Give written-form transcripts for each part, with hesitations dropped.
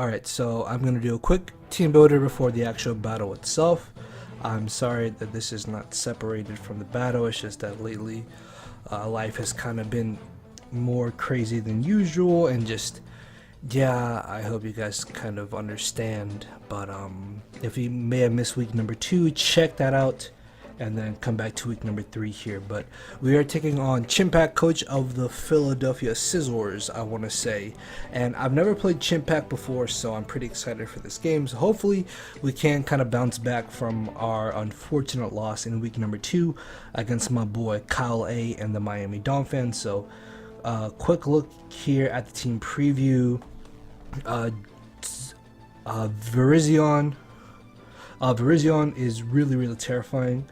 Alright, so I'm going to do a quick team builder before the actual battle itself. I'm sorry that this is not separated from the battle, it's just that lately life has kind of been more crazy than usual, and just, yeah, I hope you guys kind of understand. But if you may have missed week number 2, check that out and then come back to week number 3 here. But we are taking on Chimpact, coach of the Philadelphia Scissors, I want to say. And I've never played Chimpact before, so I'm pretty excited for this game. So hopefully we can kind of bounce back from our unfortunate loss in week number 2 against my boy Kyle A and the Miami Dolphins. So quick look here at the team preview. Virizion is really terrifying,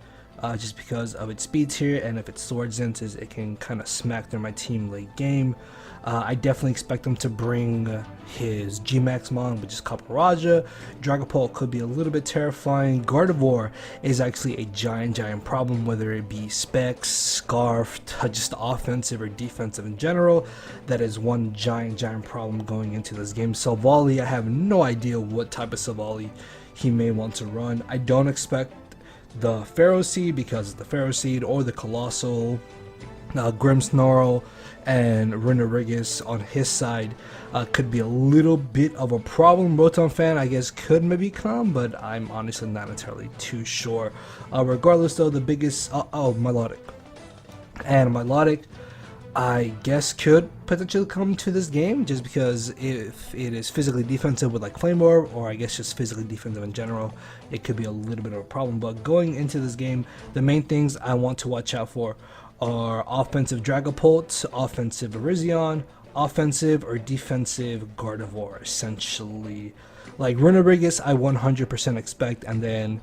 just because of its speeds here, and if it swords into it can kind of smack through my team late game. I definitely expect him to bring his G-Max mon, which is COPPERAJAH. Dragapult could be a little bit terrifying. Gardevoir is actually a giant problem, whether it be specs, scarfed, just offensive or defensive in general. That is one giant problem going into this game. Silvally, I have no idea what type of Silvally he may want to run. I don't expect the Pharaoh Seed because the Pharaoh Seed or the Colossal, Grimmsnarl and Runerigus on his side could be a little bit of a problem. Rotom Fan, I guess, could maybe come, but I'm honestly not entirely too sure. Regardless though, the biggest, Milotic. And Milotic, I guess, could potentially come to this game, just because if it is physically defensive with like Flame Orb, or I guess just physically defensive in general, it could be a little bit of a problem. But going into this game, the main things I want to watch out for are offensive Dragapult, offensive Virizion, offensive or defensive Gardevoir, essentially. Like Runerigus, I 100% expect, and then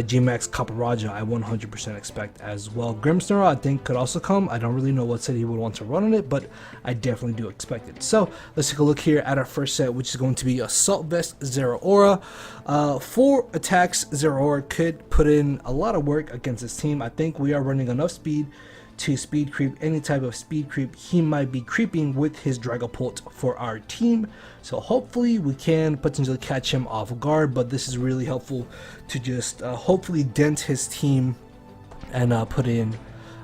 G-Max COPPERAJAH I 100% expect as well. Grimmsnarl I think could also come. I don't really know what set he would want to run on it, but I definitely do expect it. So let's take a look here at our first set, which is going to be Assault Vest Zeraora. 4 attacks. Zeraora could put in a lot of work against this team. I think we are running enough speed to speed creep any type of speed creep he might be creeping with his Dragapult for our team. So hopefully we can potentially catch him off guard, but this is really helpful to just hopefully dent his team and put in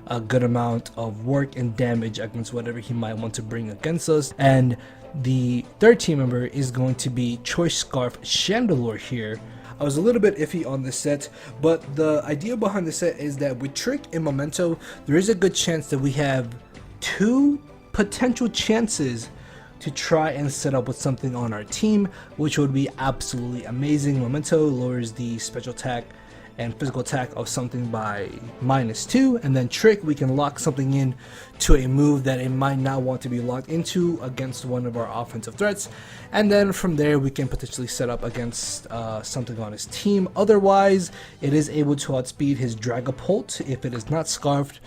a good amount of work and damage against whatever he might want to bring against us. And the third team member is going to be Choice Scarf Chandelure here. I was a little bit iffy on this set, but the idea behind the set is that with Trick and Memento, there is a good chance that we have 2 potential chances to try and set up with something on our team, which would be absolutely amazing. Memento lowers the special attack and physical attack of something by -2, and then Trick, we can lock something in to a move that it might not want to be locked into against one of our offensive threats, and then from there we can potentially set up against something on his team. Otherwise, it is able to outspeed his Dragapult if it is not scarfed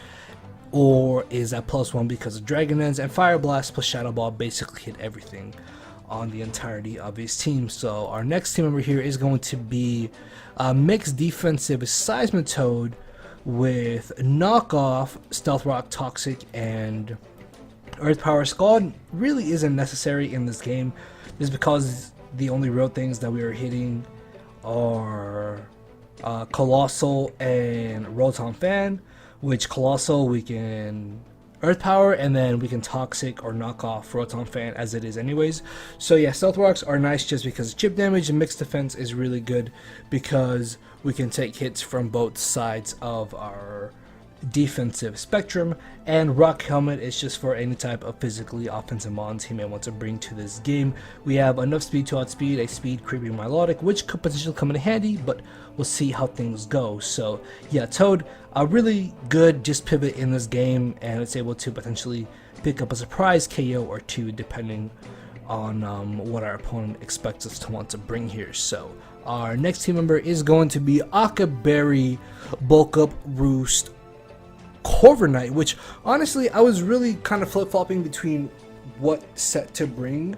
or is at +1 because of Druddigons, and Fire Blast plus Shadow Ball basically hit everything on the entirety of his team. So our next team member here is going to be mixed defensive Seismitoad with knockoff Stealth Rock, Toxic, and Earth Power. Scald really isn't necessary in this game, just because the only real things that we are hitting are Colossal and Rotom Fan, which Colossal we can Earth Power, and then we can Toxic or knock off Rotom Fan as it is anyways. So yeah, Stealth Rocks are nice just because chip damage, and mixed defense is really good because we can take hits from both sides of our defensive spectrum. And Rock Helmet is just for any type of physically offensive mons he may want to bring to this game. We have enough speed to outspeed a speed creeping Milotic, which could potentially come in handy, but we'll see how things go. So yeah, Toad, a really good just pivot in this game, and it's able to potentially pick up a surprise KO or 2 depending on what our opponent expects us to want to bring here. So our next team member is going to be Akaberry Bulk Up Roost Corviknight, which honestly I was really kind of flip-flopping between what set to bring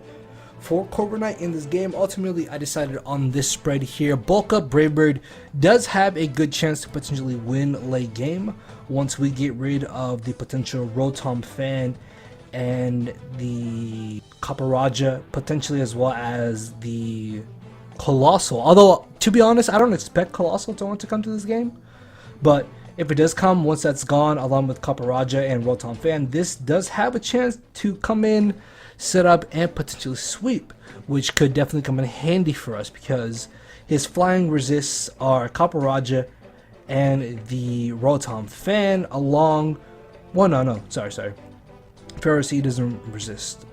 for Corviknight in this game. Ultimately I decided on this spread here. Bulk Up Brave Bird does have a good chance to potentially win late game once we get rid of the potential Rotom Fan and the COPPERAJAH, potentially, as well as the Colossal. Although, to be honest, I don't expect Colossal to want to come to this game. But if it does come, once that's gone, along with COPPERAJAH and Rotom Fan, this does have a chance to come in, set up, and potentially sweep, which could definitely come in handy for us because his flying resists are COPPERAJAH and the Rotom Fan along... Well, no, sorry. Pharisee doesn't resist.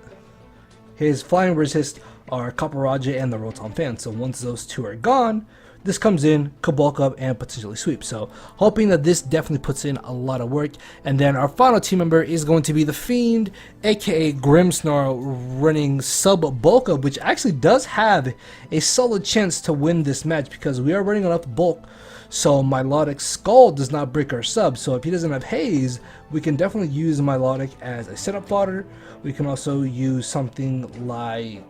His flying resist are COPPERAJAH and the Rotom Fan, so once those two are gone, this comes in, could bulk up, and potentially sweep. So hoping that this definitely puts in a lot of work. And then our final team member is going to be the Fiend, aka Grimmsnarl, running sub bulk up, which actually does have a solid chance to win this match because we are running enough bulk so Milotic Skull does not break our sub. So if he doesn't have Haze, we can definitely use Milotic as a setup fodder. We can also use something like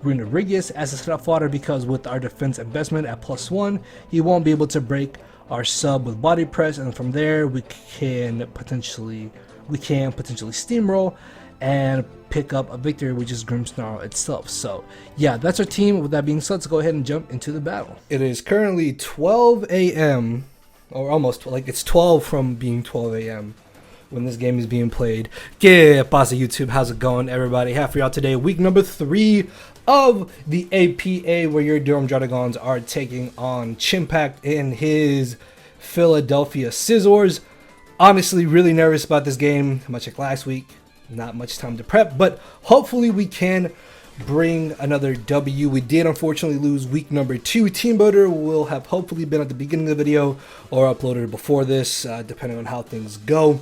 Runerigus as a setup fodder because with our defense investment at +1, he won't be able to break our sub with body press, and from there we can potentially steamroll and pick up a victory, which is Grimmsnarl itself. So yeah, that's our team. With that being said, let's go ahead and jump into the battle. It is currently 12 a.m. or almost, like it's 12 from being 12 a.m. when this game is being played. ¿Qué pasa, YouTube? How's it going, everybody? Have for y'all today week number 3 of the APA, where your Durham Druddigons are taking on Chimpact in his Philadelphia Scizors. Honestly, really nervous about this game, much like last week. Not much time to prep, but hopefully we can bring another W. We did unfortunately lose week number 2. Teambuilder will have hopefully been at the beginning of the video or uploaded before this, depending on how things go.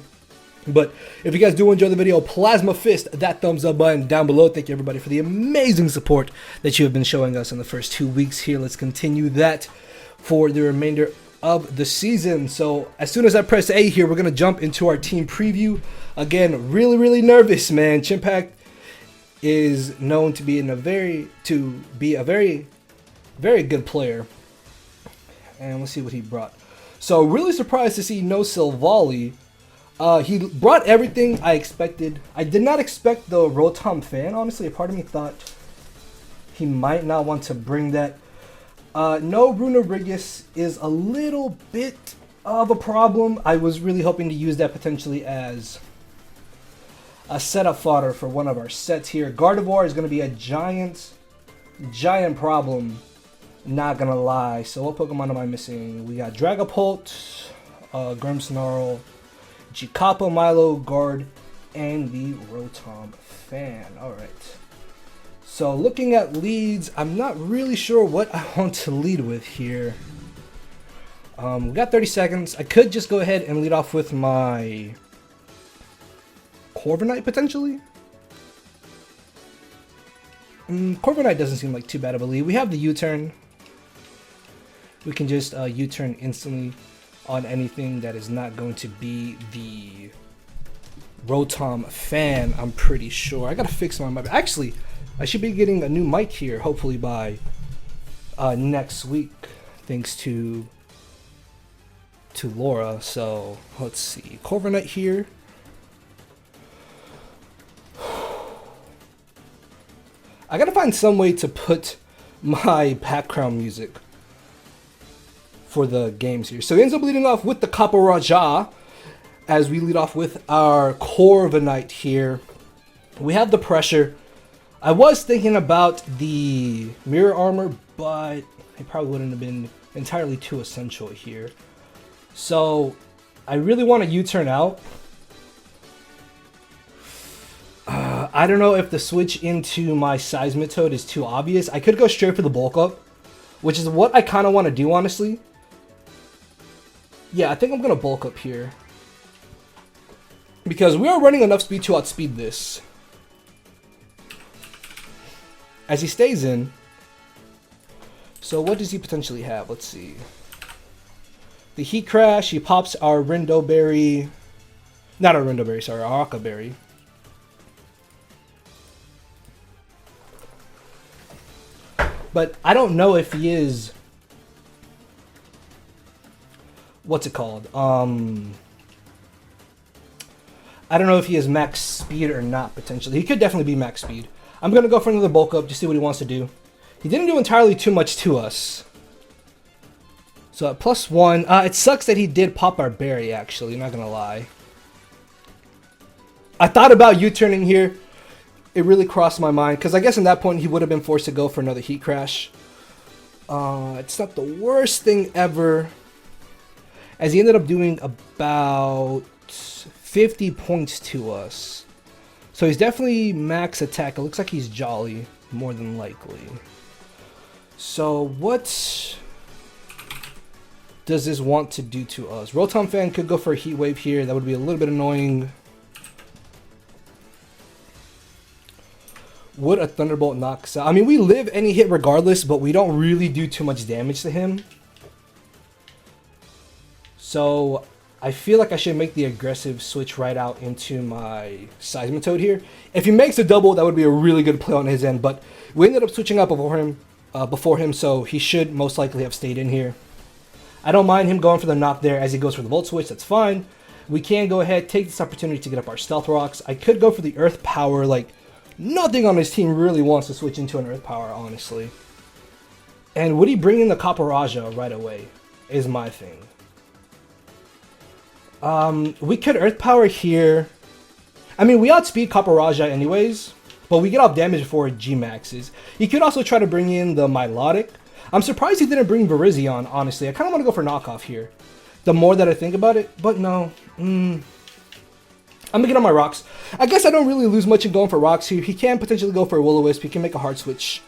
But if you guys do enjoy the video, plasma fist that thumbs up button down below. Thank you everybody for the amazing support that you have been showing us in the first 2 weeks here. Let's continue that for the remainder of the season. So as soon as I press A here, we're going to jump into our team preview. Again, really nervous, man. Chimpact is known to be a very good player. And let's see what he brought. So really surprised to see no Silvally. He brought everything I expected. I did not expect the Rotom Fan, honestly. A part of me thought he might not want to bring that. No Runerigus is a little bit of a problem. I was really hoping to use that potentially as a setup fodder for one of our sets here. Gardevoir is going to be a giant problem, not going to lie. So what Pokemon am I missing? We got Dragapult, Grimmsnarl, Jicapa, Milo, Guard, and the Rotom Fan. Alright. So looking at leads, I'm not really sure what I want to lead with here. We got 30 seconds. I could just go ahead and lead off with my Corviknight potentially. Corviknight doesn't seem like too bad of a lead. We have the U-turn. We can just U-turn instantly on anything that is not going to be the Rotom Fan, I'm pretty sure. I gotta fix my mic. Actually, I should be getting a new mic here, hopefully by next week, thanks to Laura. So let's see, Corviknight here. I gotta find some way to put my background music for the games here. So he ends up leading off with the COPPERAJAH as we lead off with our Corviknight here. We have the pressure. I was thinking about the mirror armor, but it probably wouldn't have been entirely too essential here. So I really want to U-turn out. I don't know if the switch into my Seismitoad is too obvious. I could go straight for the bulk up, which is what I kind of want to do, honestly. Yeah, I think I'm going to bulk up here, because we are running enough speed to outspeed this. As he stays in. So what does he potentially have? Let's see. The Heat Crash, he pops our Rindo Berry. Not our Rindo Berry, sorry, our Aka Berry. But I don't know if he is... What's it called? I don't know if he has max speed or not, potentially. He could definitely be max speed. I'm going to go for another bulk up to see what he wants to do. He didn't do entirely too much to us. So at +1, it sucks that he did pop our berry, actually, not going to lie. I thought about U-turning here. It really crossed my mind, because I guess in that point he would have been forced to go for another heat crash. It's not the worst thing ever, as he ended up doing about 50 points to us. So he's definitely max attack. It looks like he's jolly, more than likely. So what does this want to do to us? Rotom Fan could go for a heat wave here. That would be a little bit annoying. Would a Thunderbolt knock us out? I mean, we live any hit regardless, but we don't really do too much damage to him. So I feel like I should make the aggressive switch right out into my Seismitoad here. If he makes a double, that would be a really good play on his end, but we ended up switching up before him, so he should most likely have stayed in here. I don't mind him going for the knock there as he goes for the Volt Switch, that's fine. We can go ahead, take this opportunity to get up our Stealth Rocks. I could go for the Earth Power, like, nothing on his team really wants to switch into an Earth Power, honestly. And would he bring in the COPPERAJAH right away, is my thing. We could Earth Power here. I mean, we outspeed COPPERAJAH anyways, but we get off damage before it G-maxes. He could also try to bring in the Milotic. I'm surprised he didn't bring Virizion, honestly. I kind of want to go for knockoff here, the more that I think about it, but no. I'm going to get on my rocks. I guess I don't really lose much in going for rocks here. He can potentially go for a Will-O-Wisp. He can make a hard switch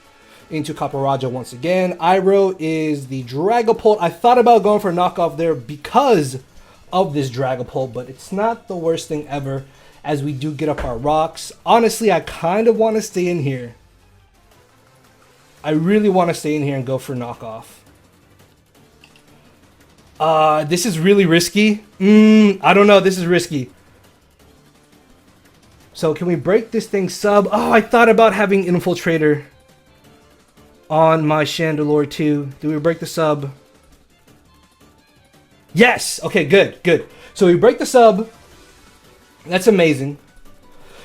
into COPPERAJAH once again. Iroh is the Dragapult. I thought about going for a knockoff there because of this Dragapult, but it's not the worst thing ever as we do get up our rocks. Honestly, I kind of want to stay in here. I really want to stay in here and go for knockoff. This is really risky. I don't know. This is risky. So can we break this thing sub? Oh, I thought about having Infiltrator on my Chandelure too. Do we break the sub? Yes! Okay, good, good. So we break the sub. That's amazing.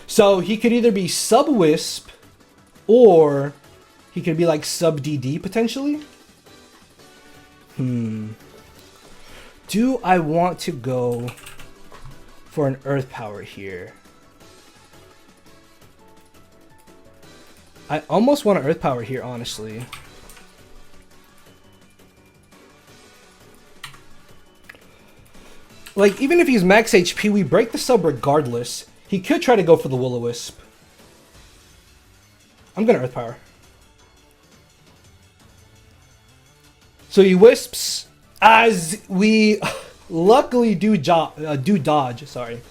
So he could either be sub Wisp or he could be like sub DD potentially. Do I want to go for an Earth Power here? I almost want an Earth Power here, honestly. Like, even if he's max HP, we break the sub regardless. He could try to go for the Will-O-Wisp. I'm gonna Earth Power. So he Wisps as we luckily do dodge, sorry.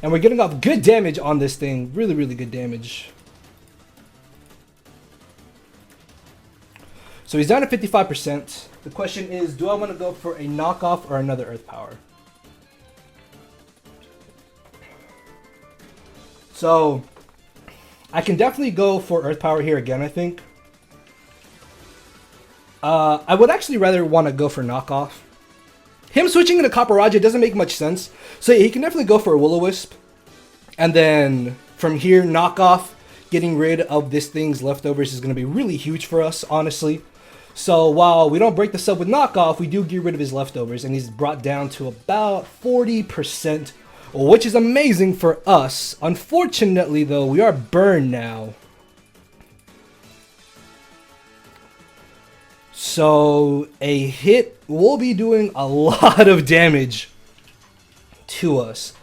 And we're getting off good damage on this thing. Really, really good damage. So he's down to 55%. The question is, do I want to go for a knockoff or another Earth Power? So I can definitely go for Earth Power here again, I think. I would actually rather want to go for knockoff. Him switching into COPPERAJAH doesn't make much sense. So he can definitely go for a Will-O-Wisp. And then from here, knockoff, getting rid of this thing's leftovers is going to be really huge for us, honestly. So while we don't break the sub with knockoff, we do get rid of his leftovers, and he's brought down to about 40%, which is amazing for us. Unfortunately, though, we are burned now. So a hit will be doing a lot of damage to us.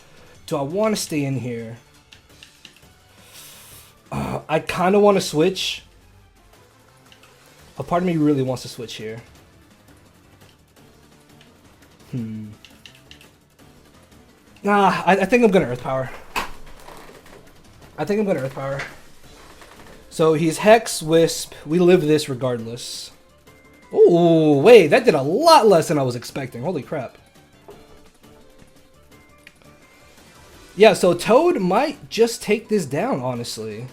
Do I want to stay in here? I kind of want to switch. A part of me really wants to switch here. Nah, I think I'm going to Earth Power. I think I'm going to Earth Power. So he's Hex, Wisp. We live this regardless. Oh, wait, that did a lot less than I was expecting. Holy crap. Yeah, so Toad might just take this down, honestly.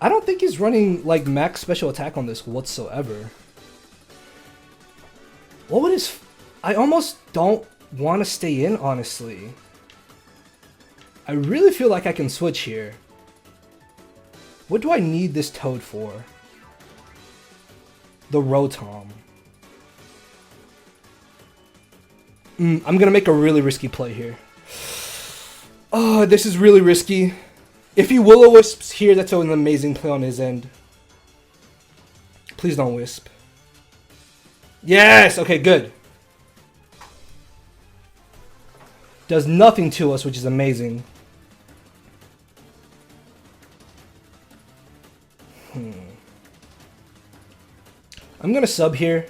I don't think he's running, like, max special attack on this whatsoever. What would his... I almost don't want to stay in, honestly. I really feel like I can switch here. What do I need this Toad for? The Rotom. I'm gonna make a really risky play here. Oh, this is really risky. If he Will-O-Wisps here, that's an amazing play on his end. Please don't Wisp. Yes! Okay, good. Does nothing to us, which is amazing. I'm gonna sub here.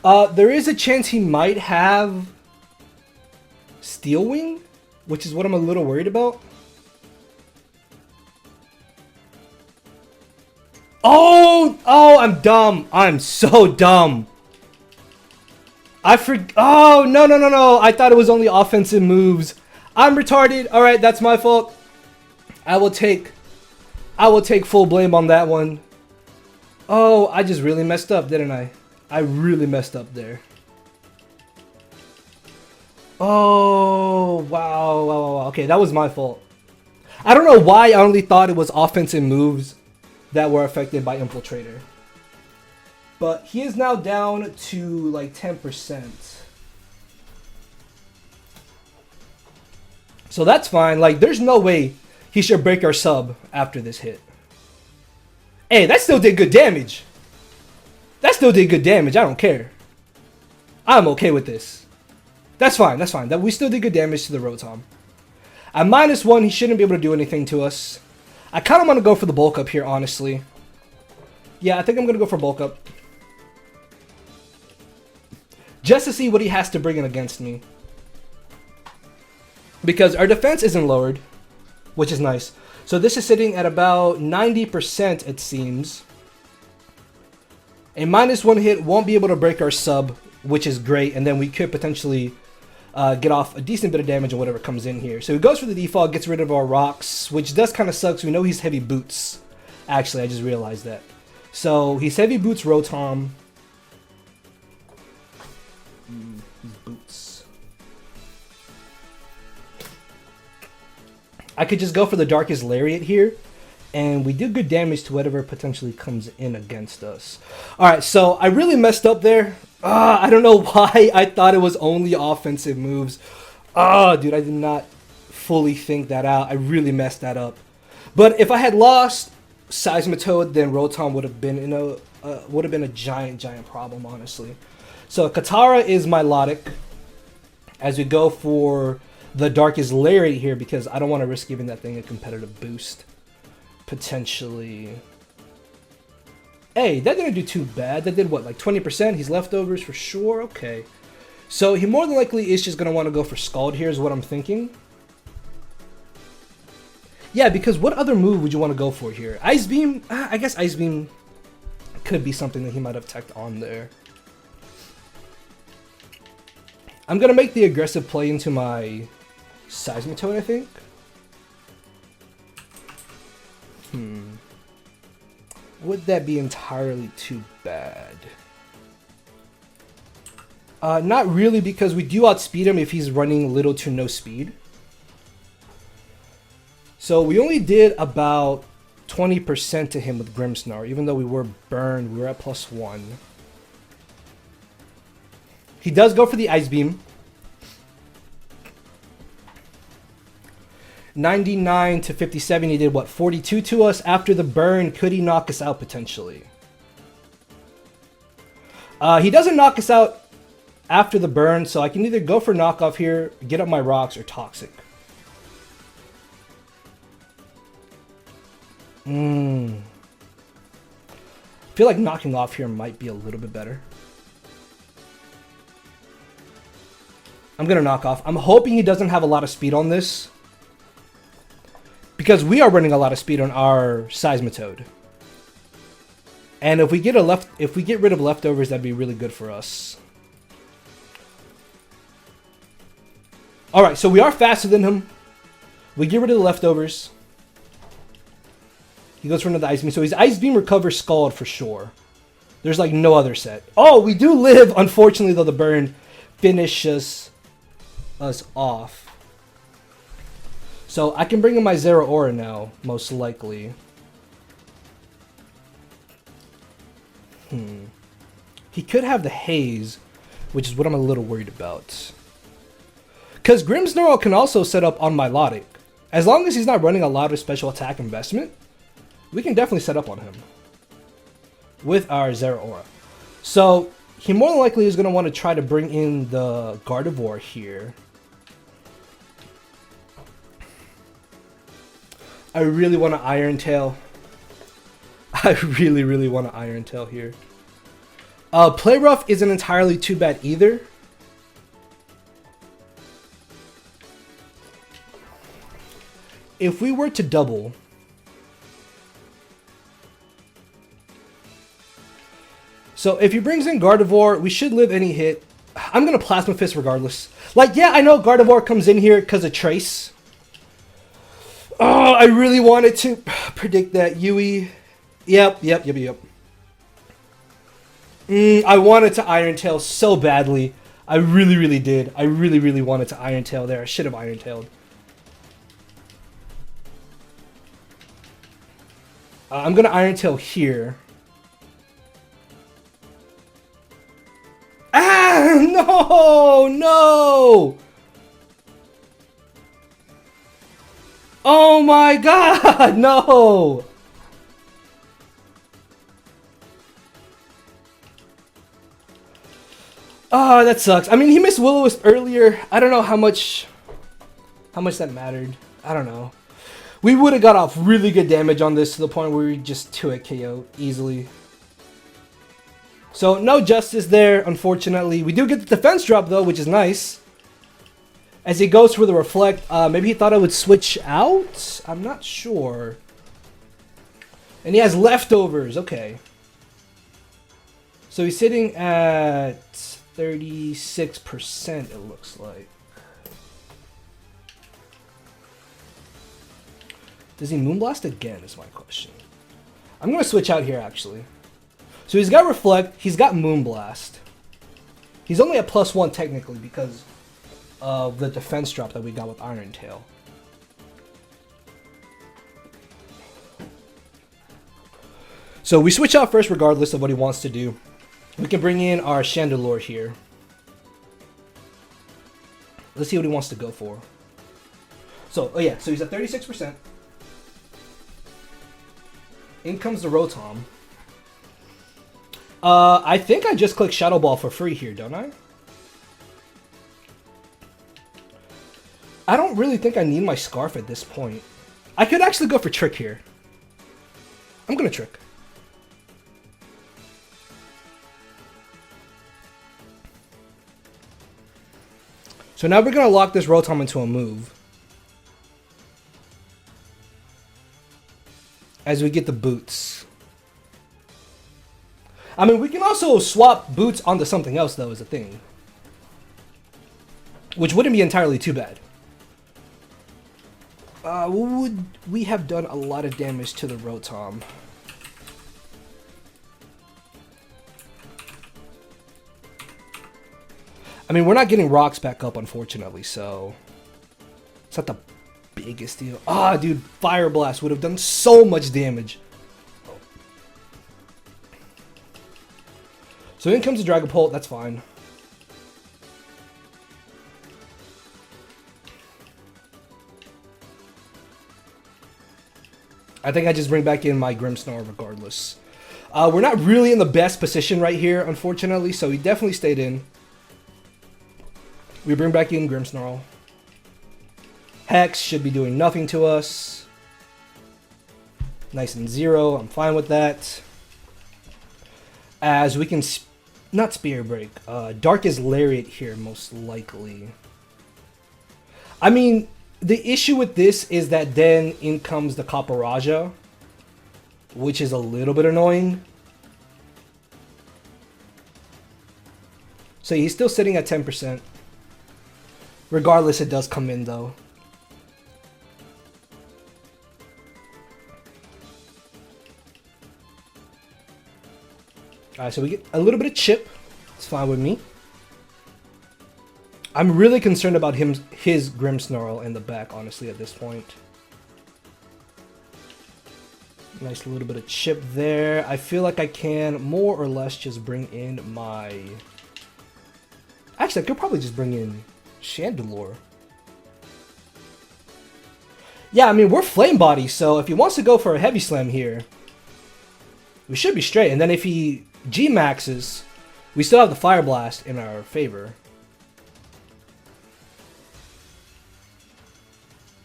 There is a chance he might have Steel Wing, which is what I'm a little worried about. Oh, I'm dumb. I'm so dumb. Oh, no. I thought it was only offensive moves. I'm retarded. All right, that's my fault. I will take full blame on that one. Oh, I just really messed up, didn't I? I really messed up there. Oh, wow. Okay, that was my fault. I don't know why I only thought it was offensive moves that were affected by Infiltrator. But he is now down to like 10%. So that's fine. Like, there's no way he should break our sub after this hit. Hey, that still did good damage. I don't care. I'm okay with this. That's fine. That we still did good damage to the Rotom. At -1, he shouldn't be able to do anything to us. I kind of want to go for the bulk up here, honestly. Yeah, I think I'm going to go for bulk up. Just to see what he has to bring in against me. Because our defense isn't lowered, which is nice. So this is sitting at about 90%, it seems. A -1 hit won't be able to break our sub, which is great. And then we could potentially get off a decent bit of damage on whatever comes in here. So he goes for the default, gets rid of our rocks, which does kind of suck. We know he's heavy boots. Actually, I just realized that. So he's heavy boots Rotom. He's boots. I could just go for the Darkest Lariat here, and we do good damage to whatever potentially comes in against us. Alright, so I really messed up there. I don't know why I thought it was only offensive moves. Dude, I did not fully think that out. I really messed that up. But if I had lost Seismitoad, then Rotom would have been a giant problem, honestly. So Katara is Milotic as we go for the Darkest Lariat here, because I don't want to risk giving that thing a competitive boost. Potentially. Hey, that didn't do too bad. That did what, like 20%? He's leftovers for sure? Okay. So he more than likely is just going to want to go for Scald here is what I'm thinking. Yeah, because what other move would you want to go for here? Ice Beam? I guess Ice Beam could be something that he might have teched on there. I'm going to make the aggressive play into my Seismitoad, I think. Would that be entirely too bad? Not really, because we do outspeed him if he's running little to no speed. So we only did about 20% to him with Grimmsnarl, even though we were burned. We were at +1. He does go for the Ice Beam. 99 to 57, he did what, 42 to us after the burn. Could he knock us out potentially? He doesn't knock us out after the burn, so I can either go for knockoff here, get up my rocks, or toxic. I feel like knocking off here might be a little bit better. I'm gonna knock off. I'm hoping he doesn't have a lot of speed on this, because we are running a lot of speed on our Seismitoad. And if we get rid of leftovers, that'd be really good for us. Alright, so we are faster than him. We get rid of the leftovers. He goes for another Ice Beam. So his Ice Beam recovers Scald for sure. There's like no other set. Oh, we do live, unfortunately, though the burn finishes us off. So I can bring in my Zero Aura now, most likely. He could have the Haze, which is what I'm a little worried about. Because Grimmsnarl can also set up on Milotic. As long as he's not running a lot of special attack investment, we can definitely set up on him with our Zero Aura. So he more than likely is going to want to try to bring in the Gardevoir here. I really want to Iron Tail. I really want to Iron Tail here. Play Rough isn't entirely too bad either. If we were to double, so if he brings in Gardevoir, we should live any hit. I'm going to Plasma Fist regardless. Like, yeah, I know Gardevoir comes in here because of Trace. Oh, I really wanted to predict that. Yui. Yep. I wanted to Iron Tail so badly. I really did. I really wanted to Iron Tail there. I should have Iron Tailed. I'm going to Iron Tail here. Ah, no! Oh my god, no! Oh, that sucks. I mean, he missed Will-O-Wisp earlier. I don't know how much that mattered. I don't know. We would have got off really good damage on this to the point where we just 2-hit KO easily. So, no justice there, unfortunately. We do get the defense drop, though, which is nice. As he goes for the Reflect, maybe he thought I would switch out? I'm not sure. And he has leftovers, okay. So he's sitting at 36%, it looks like. Does he Moonblast again, is my question. I'm going to switch out here, actually. So he's got Reflect, he's got Moonblast. He's only at +1 technically because of the defense drop that we got with Iron Tail. So we switch out first regardless of what he wants to do. We can bring in our Chandelure here. Let's see what he wants to go for. So, oh yeah, so he's at 36%. In comes the Rotom. I think I just click Shadow Ball for free here, don't I? I don't really think I need my Scarf at this point. I could actually go for Trick here. I'm gonna Trick. So now we're gonna lock this Rotom into a move. As we get the Boots. I mean, we can also swap Boots onto something else, though, is a thing. Which wouldn't be entirely too bad. Would we have done a lot of damage to the Rotom? I mean, we're not getting rocks back up, unfortunately, so it's not the biggest deal. Ah, dude, Fire Blast would have done so much damage. So in comes the Dragapult, that's fine. I think I just bring back in my Grimmsnarl regardless. We're not really in the best position right here, unfortunately, so he definitely stayed in. We bring back in Grimmsnarl. Hex should be doing nothing to us. Nice and 0, I'm fine with that. As we can, not Spear Break, Darkest Lariat here most likely. I mean, the issue with this is that then in comes the COPPERAJAH, which is a little bit annoying. So he's still sitting at 10%. Regardless, it does come in though. Alright, so we get a little bit of chip. It's fine with me. I'm really concerned about his Grimmsnarl in the back, honestly, at this point. Nice little bit of chip there. I feel like I can more or less just bring in my... Actually, I could probably just bring in Chandelure. Yeah, I mean, we're Flame Body, so if he wants to go for a Heavy Slam here, we should be straight. And then if he G-Maxes, we still have the Fire Blast in our favor.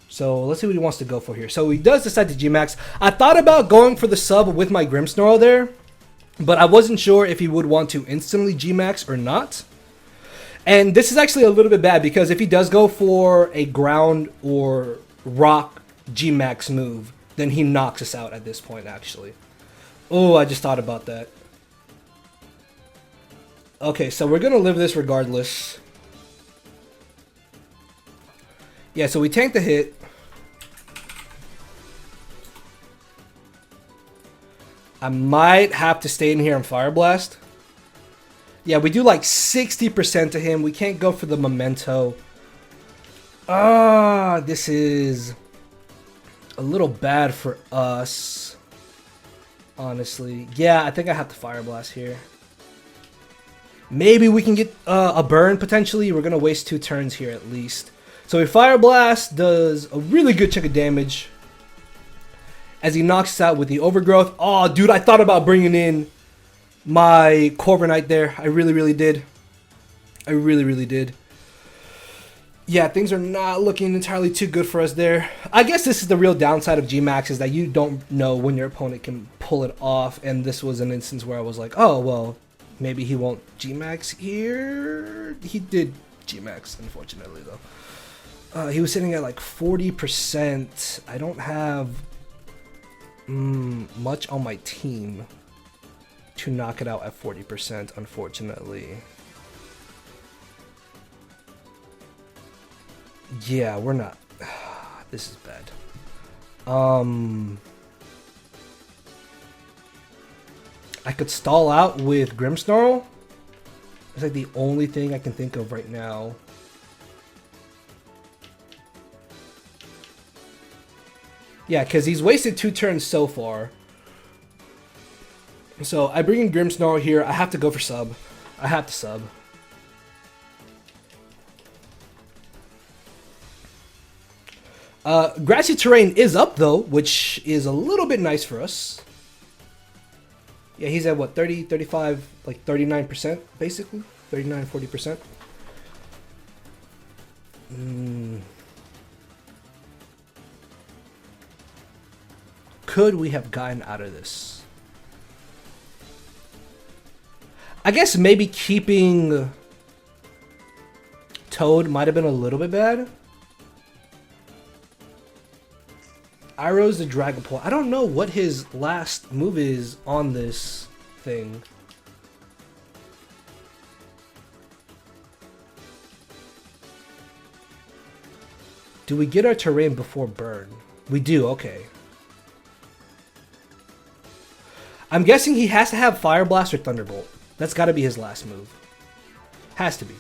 So let's see what he wants to go for here. So he does decide to G-Max. I thought about going for the sub with my Grimmsnarl there, but I wasn't sure if he would want to instantly G-Max or not. And this is actually a little bit bad because if he does go for a ground or rock G-Max move, then he knocks us out at this point, actually. Oh, I just thought about that. Okay, so we're going to live this regardless. Yeah, so we tank the hit. I might have to stay in here and Fire Blast. Yeah, we do like 60% to him. We can't go for the Memento. Ah, this is a little bad for us, honestly. Yeah, I think I have to Fire Blast here. Maybe we can get a burn, potentially. We're going to waste 2 turns here at least. So a Fire Blast does a really good chunk of damage as he knocks us out with the Overgrowth. Oh, dude, I thought about bringing in my Corviknight there. I really, really did. I really, really did. Yeah, things are not looking entirely too good for us there. I guess this is the real downside of G-Max, is that you don't know when your opponent can pull it off. And this was an instance where I was like, oh, well, maybe he won't G-Max here. He did G-Max, unfortunately, though. He was sitting at like 40%. I don't have much on my team to knock it out at 40%, unfortunately. Yeah, we're not. This is bad. I could stall out with Grimmsnarl. It's like the only thing I can think of right now. Yeah, because he's wasted 2 turns so far. So I bring in Grimmsnarl here. I have to go for sub. I have to sub. Grassy Terrain is up though, which is a little bit nice for us. Yeah, he's at what, 30, 35, like 39% basically. 39, 40%. Could we have gotten out of this? I guess maybe keeping Toad might have been a little bit bad. Iroh's the Dragapult. I don't know what his last move is on this thing. Do we get our terrain before burn? We do, okay. I'm guessing he has to have Fire Blast or Thunderbolt. That's got to be his last move. Has to be.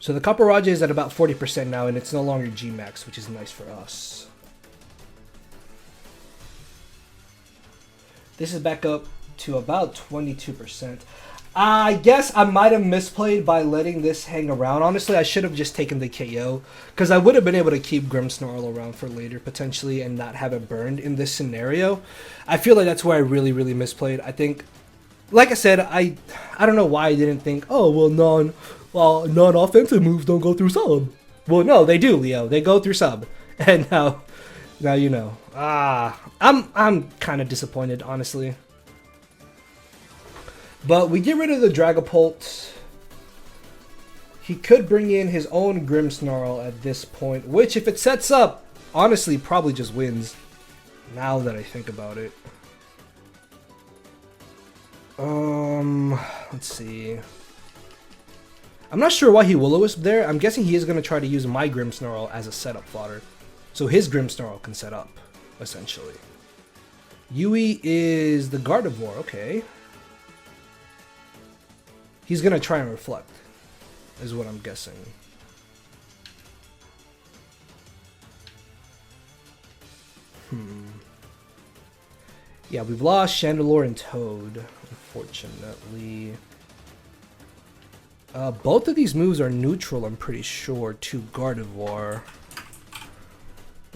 So the COPPERAJAH is at about 40% now, and it's no longer G-Max, which is nice for us. This is back up to about 22%. I guess I might have misplayed by letting this hang around. Honestly, I should have just taken the KO, because I would have been able to keep Grimmsnarl around for later, potentially, and not have it burned in this scenario. I feel like that's where I really, really misplayed. I think, like I said, I don't know why I didn't think, oh, well, non-offensive moves don't go through sub. Well, no, they do, Leo. They go through sub. And now you know. I'm kind of disappointed, honestly. But we get rid of the Dragapult. He could bring in his own Grimmsnarl at this point, which, if it sets up, honestly, probably just wins. Now that I think about it. Let's see. I'm not sure why he Will-O-Wisp there. I'm guessing he is going to try to use my Grimmsnarl as a setup fodder. So his Grimmsnarl can set up, essentially. Yui is the Gardevoir, okay. He's gonna try and reflect, is what I'm guessing. Yeah, we've lost Chandelure and Toad, unfortunately. Both of these moves are neutral, I'm pretty sure, to Gardevoir.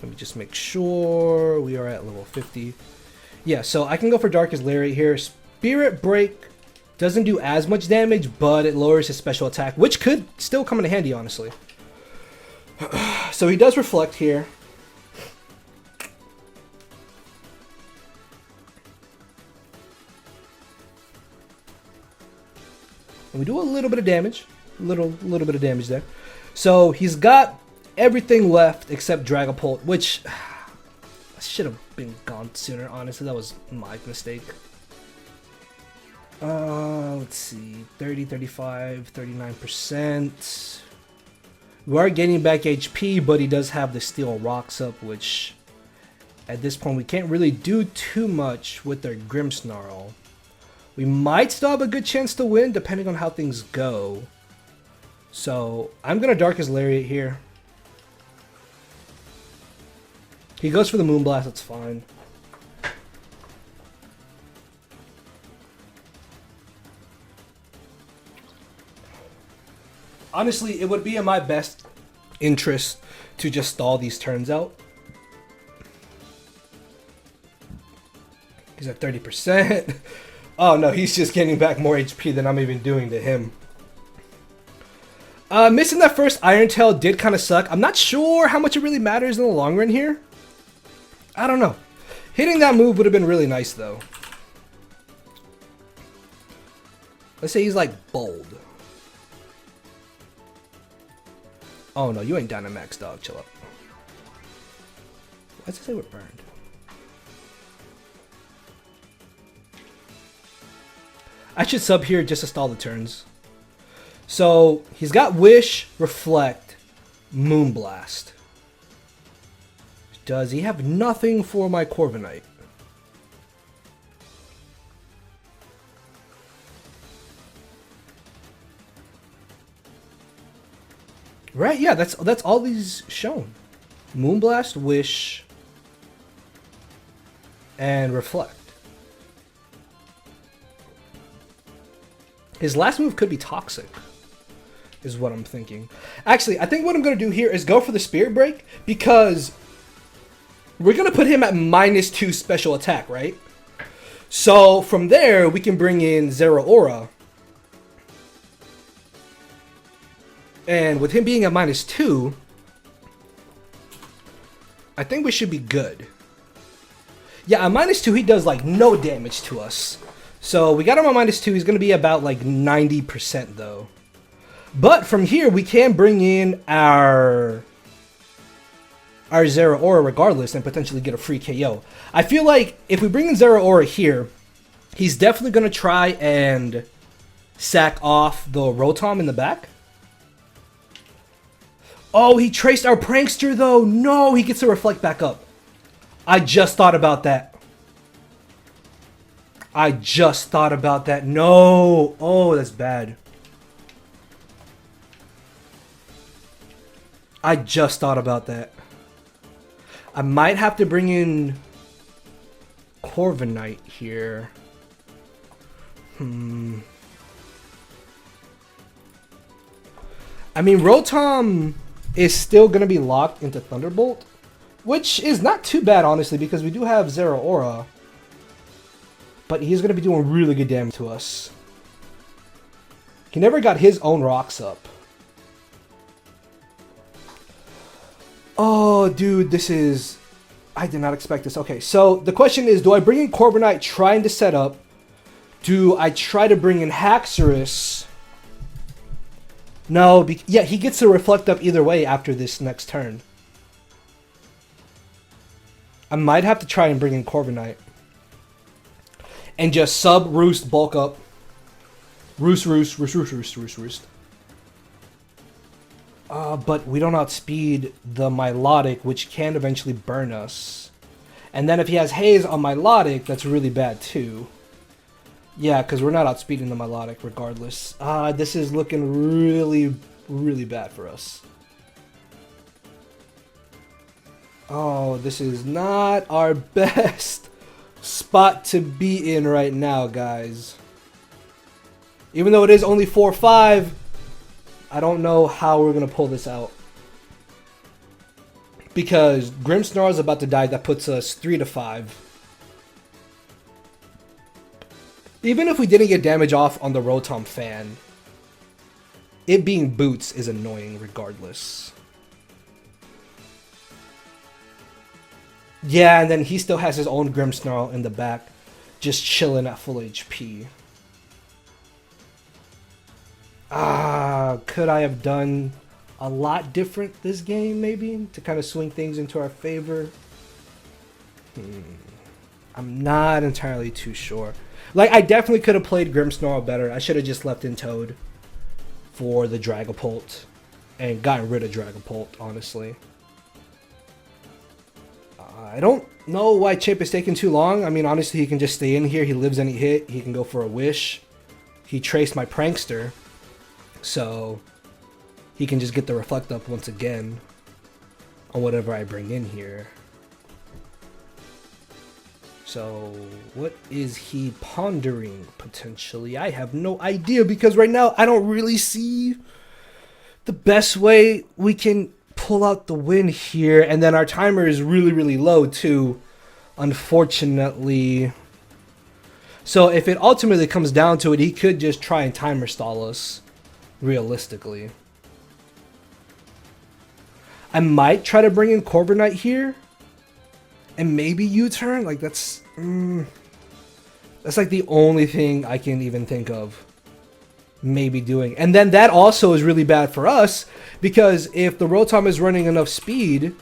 Let me just make sure we are at level 50. Yeah, so I can go for Darkest Lariat here. Spirit Break doesn't do as much damage, but it lowers his special attack, which could still come in handy, honestly. So he does reflect here. And we do a little bit of damage. Little bit of damage there. So he's got everything left except Dragapult, which should have been gone sooner, honestly. That was my mistake. Let's see. 30, 35, 39%. We are getting back HP, but he does have the Steel Rocks up, which at this point we can't really do too much with their Grimmsnarl. We might still have a good chance to win, depending on how things go. So, I'm going to Darkest Lariat here. He goes for the Moonblast, that's fine. Honestly, it would be in my best interest to just stall these turns out. He's at 30%. Oh no, he's just getting back more HP than I'm even doing to him. Missing that first Iron Tail did kind of suck. I'm not sure how much it really matters in the long run here. I don't know. Hitting that move would have been really nice though. Let's say he's like bold. Oh no, you ain't Dynamax, dog. Chill up. Why does it say we're burned? I should sub here just to stall the turns. So, he's got Wish, Reflect, Moonblast. Does he have nothing for my Corviknight? Right, yeah, that's all these shown. Moonblast, Wish, and Reflect. His last move could be Toxic, is what I'm thinking. Actually, I think what I'm going to do here is go for the Spirit Break, because we're going to put him at -2 special attack, right? So, from there, we can bring in Zeraora. And with him being at -2, I think we should be good. Yeah, at -2, he does, like, no damage to us. So we got him on -2. He's going to be about like 90% though. But from here, we can bring in our Zeraora regardless and potentially get a free KO. I feel like if we bring in Zeraora here, he's definitely going to try and sack off the Rotom in the back. Oh, he traced our Prankster though. No, he gets to reflect back up. I just thought about that. I just thought about that. No. Oh, that's bad. I just thought about that. I might have to bring in Corviknight here. I mean, Rotom is still going to be locked into Thunderbolt, which is not too bad, honestly, because we do have Zeraora. But he's going to be doing really good damage to us. He never got his own rocks up. Oh, dude, this is... I did not expect this. Okay, so the question is, do I bring in Corviknight trying to set up? Do I try to bring in Haxorus? No, yeah, he gets to reflect up either way after this next turn. I might have to try and bring in Corviknight. And just sub, roost, bulk up. Roost. But we don't outspeed the Milotic, which can eventually burn us. And then if he has Haze on Milotic, that's really bad too. Yeah, because we're not outspeeding the melodic regardless. This is looking really, really bad for us. Oh, this is not our best spot to be in right now, guys. Even though it is only 4-5, I don't know how we're going to pull this out. Because Grimmsnarl is about to die. That puts us 3-5. Even if we didn't get damage off on the Rotom fan, it being boots is annoying regardless. Yeah, and then he still has his own Grimmsnarl in the back, just chilling at full HP. Could I have done a lot different this game, maybe, to kind of swing things into our favor? I'm not entirely too sure. Like, I definitely could have played Grimmsnarl better. I should have just left in Toad for the Dragapult and gotten rid of Dragapult, honestly. I don't know why Chip is taking too long. I mean, honestly, he can just stay in here. He lives any hit. He can go for a wish. He traced my Prankster, so he can just get the Reflect up once again on whatever I bring in here. So what is he pondering potentially? I have no idea, because right now I don't really see the best way we can pull out the win here. And then our timer is really, really low too, unfortunately. So if it ultimately comes down to it, he could just try and timer stall us, realistically. I might try to bring in Corviknight here and maybe U-turn. Like, that's like the only thing I can even think of maybe doing. And then that also is really bad for us, because if the Rotom is running enough speed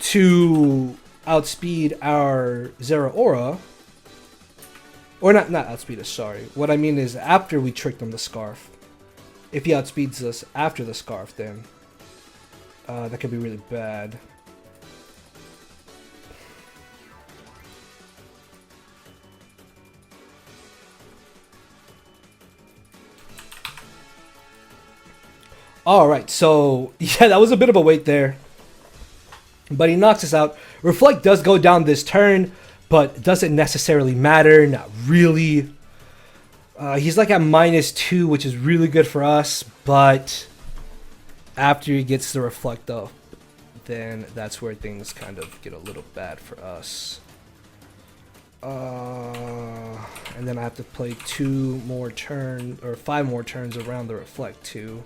to outspeed our Zeraora, or not outspeed us, sorry. What I mean is after we tricked him the Scarf. If he outspeeds us after the Scarf, then that could be really bad. Alright, so yeah, that was a bit of a wait there. But he knocks us out. Reflect does go down this turn, but doesn't necessarily matter. Not really. He's like at -2, which is really good for us. But after he gets the Reflect up, then that's where things kind of get a little bad for us. And then I have to play 2 more turns, or 5 more turns around the Reflect too.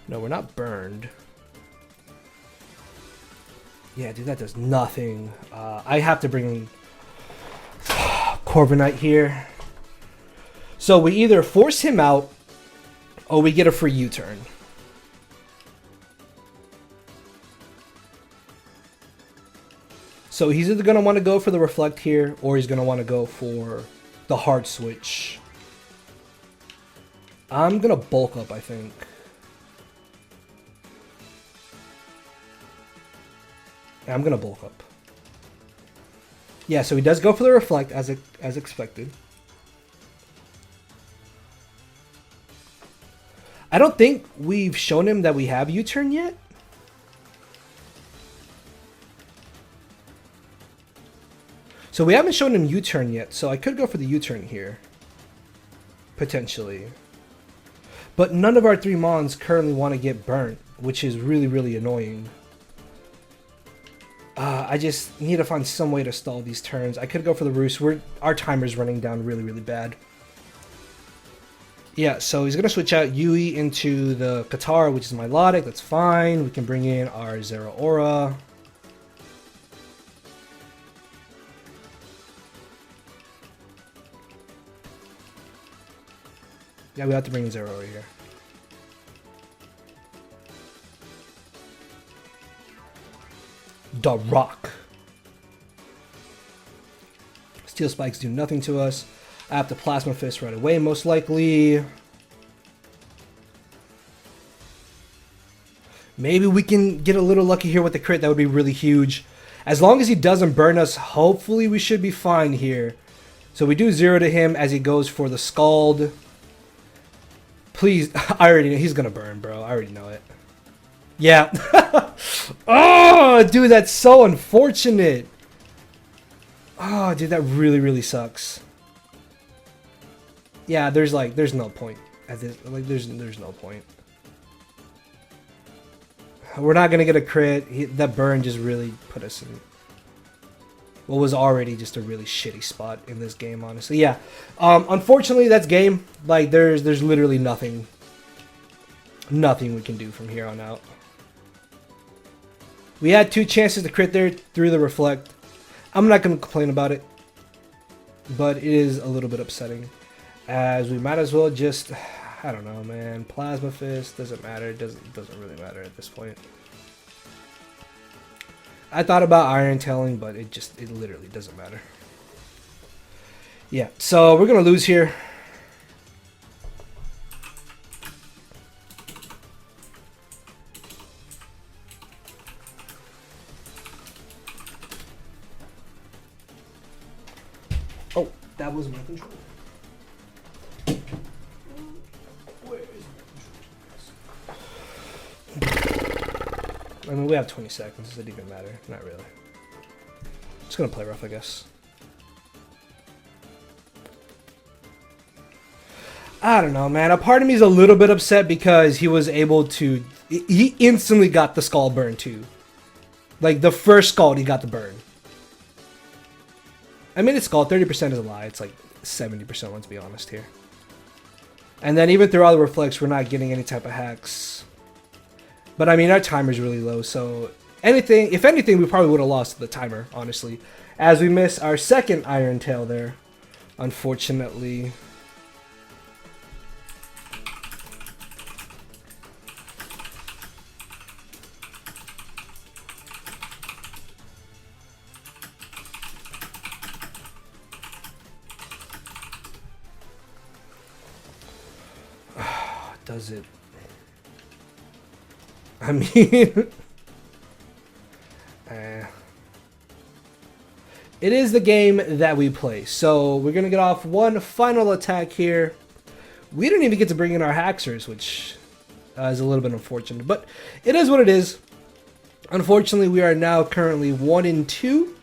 No, we're not burned. Yeah, dude, that does nothing. I have to bring Corviknight here. So we either force him out, or we get a free U-turn. So he's either going to want to go for the Reflect here, or he's going to want to go for the hard switch. I'm going to bulk up, I think. I'm gonna bulk up. Yeah, so he does go for the Reflect as expected. I don't think we've shown him that we have U-turn yet. So we haven't shown him U-turn yet, so I could go for the U-turn here. Potentially. But none of our 3 Mons currently want to get burnt, which is really, really annoying. I just need to find some way to stall these turns. I could go for the Roost. Our timer's running down really, really bad. Yeah, so he's going to switch out Yui into the Katara, which is Milotic. That's fine. We can bring in our Zeraora. Yeah, we have to bring in Zeraora here. The Rock. Steel Spikes do nothing to us. I have to Plasma Fist right away, most likely. Maybe we can get a little lucky here with the crit. That would be really huge. As long as he doesn't burn us, hopefully we should be fine here. So we do 0 to him as he goes for the Scald. Please, I already know he's gonna burn, bro. I already know it. Yeah. Oh, dude, that's so unfortunate. Oh, dude, that really, really sucks. Yeah, there's no point at this. Like, there's no point. We're not gonna get a crit. That burn just really put us in what was already just a really shitty spot in this game, honestly. Yeah. Unfortunately, that's game. Like, there's literally nothing we can do from here on out. We had 2 chances to crit there through the reflect. I'm not gonna complain about it, but it is a little bit upsetting, as we might as well just, I don't know, man. Plasma Fist doesn't matter. It doesn't really matter at this point. I thought about Iron Tailing, but it literally doesn't matter. Yeah, so we're gonna lose here. Oh, that was my controller. Where is my controller? I mean, we have 20 seconds. Does it even matter? Not really. Just gonna play rough, I guess. I don't know, man. A part of me is a little bit upset because he was able to... He instantly got the Scald burn, too. Like, the first Scald, he got the burn. I mean, it's Scald. 30% is a lie. It's like 70%, let's be honest here. And then even through all the reflects, we're not getting any type of hacks. But I mean, our timer's really low, so if anything, we probably would have lost the timer, honestly. As we miss our second Iron Tail there, unfortunately. Does it? I mean, it is the game that we play. So we're going to get off one final attack here. We didn't even get to bring in our Haxers, which is a little bit unfortunate. But it is what it is. Unfortunately, we are now currently 1-2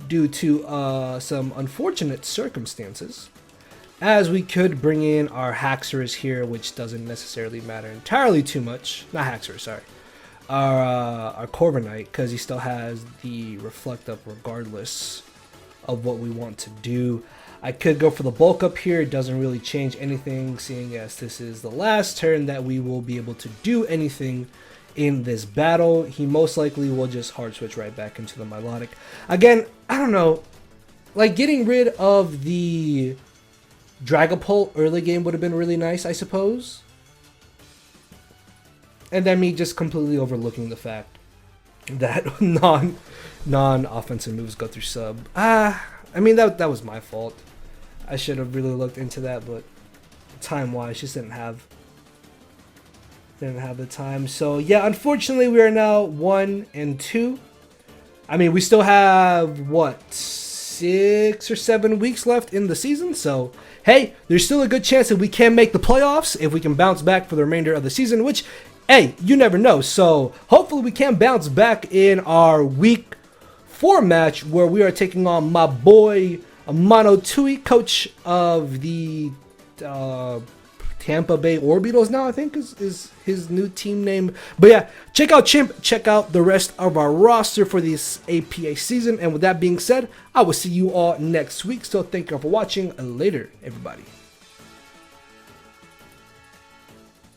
due to some unfortunate circumstances. As we could bring in our Haxers here, which doesn't necessarily matter entirely too much. Not Haxers, sorry. Our Corviknight, because he still has the Reflect Up regardless of what we want to do. I could go for the bulk up here. It doesn't really change anything, seeing as this is the last turn that we will be able to do anything in this battle. He most likely will just hard switch right back into the Milotic. Again, I don't know. Like, getting rid of the Dragapult early game would have been really nice, I suppose. And then me just completely overlooking the fact that non-offensive moves go through sub. I mean, that was my fault. I should have really looked into that, but time-wise, just didn't have the time. So yeah, unfortunately, we are now 1-2. I mean, we still have what, 6 or 7 weeks left in the season, so hey, there's still a good chance that we can make the playoffs if we can bounce back for the remainder of the season, which, hey, you never know. So hopefully we can bounce back in our week 4 match where we are taking on my boy Mono Tui, coach of the Tampa Bay Orbitals now, I think is his new team name. But yeah, check out Chimp, check out the rest of our roster for this APA season. And with that being said, I will see you all next week. So thank you all for watching. Later, everybody.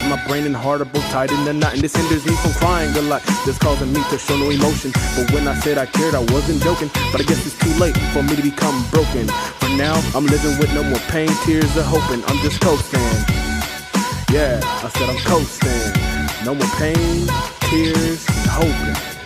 My brain and heart are both tied in the knot, and this hinders me from crying a lot. This causing me to show no emotion. But when I said I cared, I wasn't joking. But I guess it's too late for me to become broken. For now, I'm living with no more pain, tears, or hoping. I'm just coasting. Yeah, I said I'm coasting. No more pain, tears, and hoping.